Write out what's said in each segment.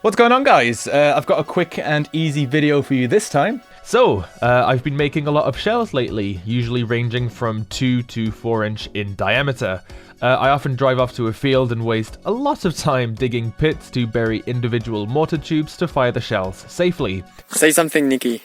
What's going on, guys? I've got a quick and easy video for you this time. So, I've been making a lot of shells lately, usually ranging from 2 to 4 inch in diameter. I often drive off to a field and waste a lot of time digging pits to bury individual mortar tubes to fire the shells safely. Say something, Nikki.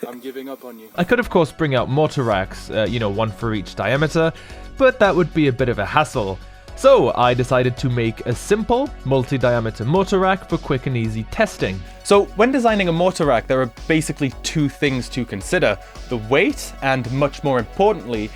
I'm giving up on you. I could of course bring out mortar racks, one for each diameter, but that would be a bit of a hassle. So I decided to make a simple multi-diameter mortar rack for quick and easy testing. So when designing a mortar rack, there are basically two things to consider: the weight and, much more importantly,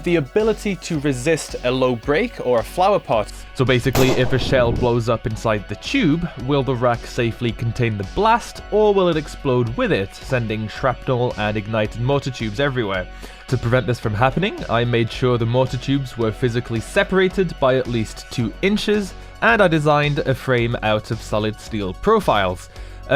the ability to resist a low break or a flower pot. So basically, if a shell blows up inside the tube, will the rack safely contain the blast, or will it explode with it, sending shrapnel and ignited mortar tubes everywhere? To prevent this from happening, I made sure the mortar tubes were physically separated by at least 2 inches, and I designed a frame out of solid steel profiles.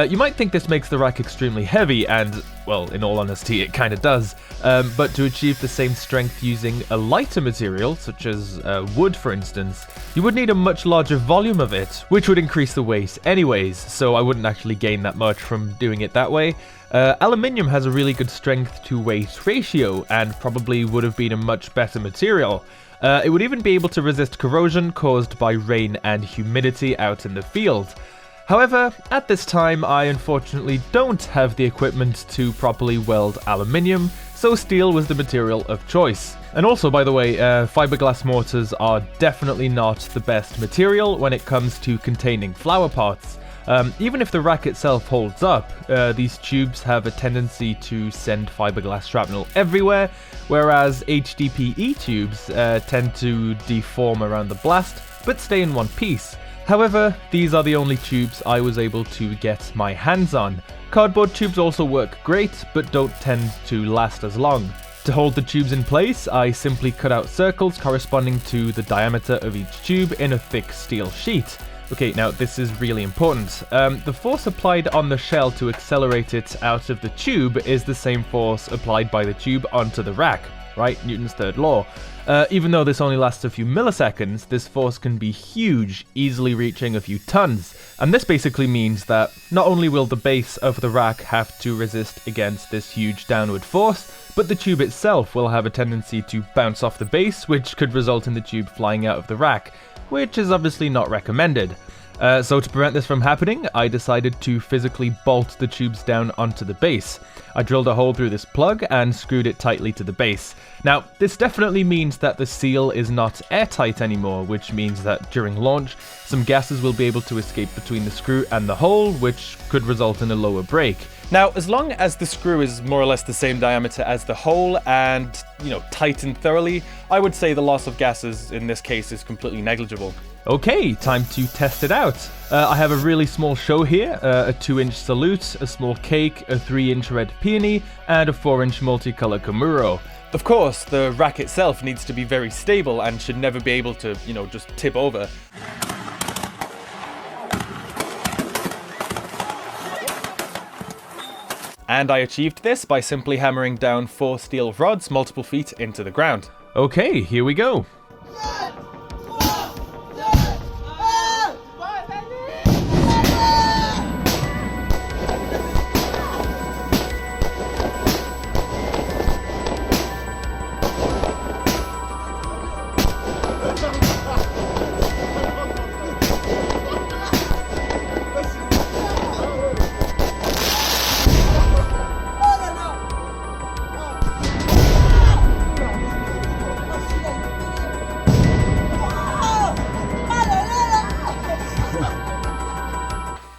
You might think this makes the rack extremely heavy, and, well, in all honesty, it kinda does. But to achieve the same strength using a lighter material, such as wood for instance, you would need a much larger volume of it, which would increase the weight anyways, so I wouldn't actually gain that much from doing it that way. Aluminium has a really good strength to weight ratio, and probably would have been a much better material. It would even be able to resist corrosion caused by rain and humidity out in the field. However, at this time I unfortunately don't have the equipment to properly weld aluminium, so steel was the material of choice. And also, by the way, fiberglass mortars are definitely not the best material when it comes to containing flower pots. Even if the rack itself holds up, these tubes have a tendency to send fiberglass shrapnel everywhere, whereas HDPE tubes tend to deform around the blast, but stay in one piece. However, these are the only tubes I was able to get my hands on. Cardboard tubes also work great, but don't tend to last as long. To hold the tubes in place, I simply cut out circles corresponding to the diameter of each tube in a thick steel sheet. Okay, now this is really important. The force applied on the shell to accelerate it out of the tube is the same force applied by the tube onto the rack, right? Newton's third law. Even though this only lasts a few milliseconds, this force can be huge, easily reaching a few tons. And this basically means that not only will the base of the rack have to resist against this huge downward force, but the tube itself will have a tendency to bounce off the base, which could result in the tube flying out of the rack, which is obviously not recommended. So to prevent this from happening, I decided to physically bolt the tubes down onto the base. I drilled a hole through this plug and screwed it tightly to the base. Now, this definitely means that the seal is not airtight anymore, which means that during launch, some gases will be able to escape between the screw and the hole, which could result in a lower break. Now, as long as the screw is more or less the same diameter as the hole and, tightened thoroughly, I would say the loss of gases in this case is completely negligible. Okay, time to test it out. I have a really small show here, a 2-inch salute, a small cake, a 3-inch red peony, and a 4-inch multicolor Kamuro. Of course, the rack itself needs to be very stable and should never be able to, just tip over. And I achieved this by simply hammering down 4 steel rods multiple feet into the ground. Okay, here we go.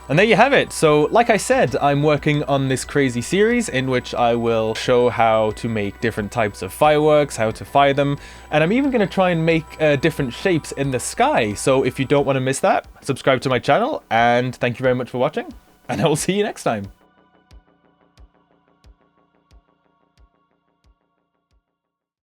And there you have it. So, like I said, I'm working on this crazy series in which I will show how to make different types of fireworks, how to fire them, and I'm even going to try and make different shapes in the sky. So if you don't want to miss that, subscribe to my channel, and thank you very much for watching, and I will see you next time.